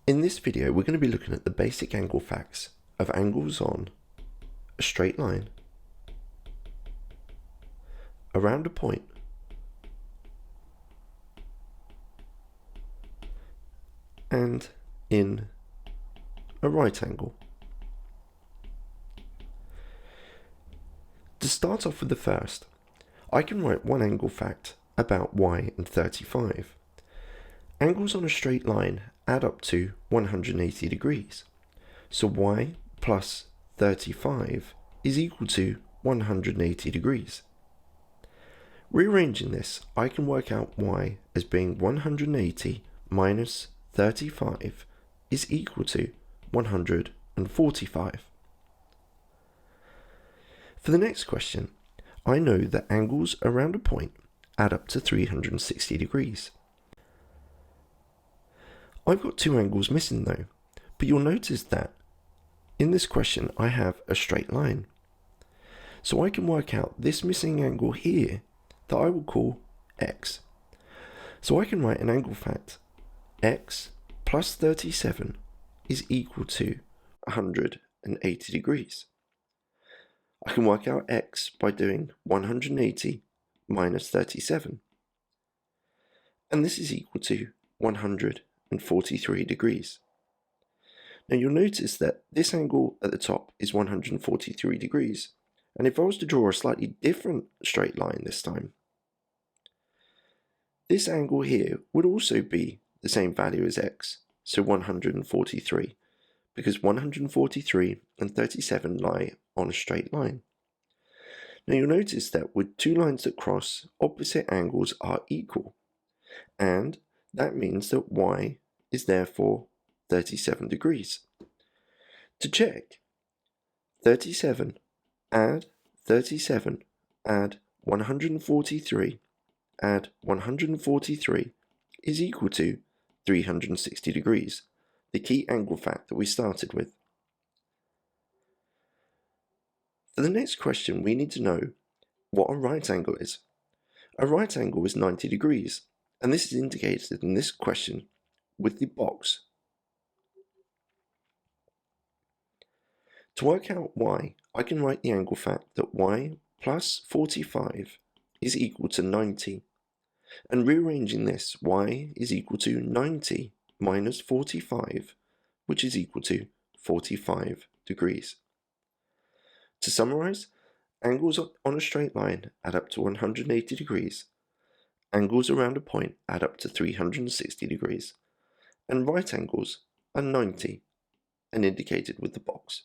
In this video, we're going to be looking at the basic angle facts of angles on a straight line, around a point, and in a right angle. To start off with the first, I can write one angle fact about y and 35. Angles on a straight line add up to 180 degrees. So y plus 35 is equal to 180 degrees. Rearranging this, I can work out y as being 180 minus 35 is equal to 145. For the next question, I know that angles around a point add up to 360 degrees. I've got two angles missing though, but you'll notice that in this question I have a straight line. So I can work out this missing angle here that I will call x. So I can write an angle fact, x plus 37 is equal to 180 degrees. I can work out x by doing 180 minus 37. And this is equal to 143 degrees. Now you'll notice that this angle at the top is 143 degrees. And if I was to draw a slightly different straight line this time, this angle here would also be the same value as x, so 143, because 143 and 37 lie on a straight line. Now you'll notice that with two lines that cross, opposite angles are equal, and that means that y is therefore 37 degrees. To check, 37 add 37 add 143 add 143 is equal to 360 degrees, the key angle fact that we started with. For the next question, we need to know what a right angle is. A right angle is 90 degrees, and this is indicated in this question with the box. To work out y, I can write the angle fact that y plus 45 is equal to 90. And rearranging this, y is equal to 90 minus 45, which is equal to 45 degrees. To summarize, angles on a straight line add up to 180 degrees, angles around a point add up to 360 degrees, and right angles are 90 and indicated with the box.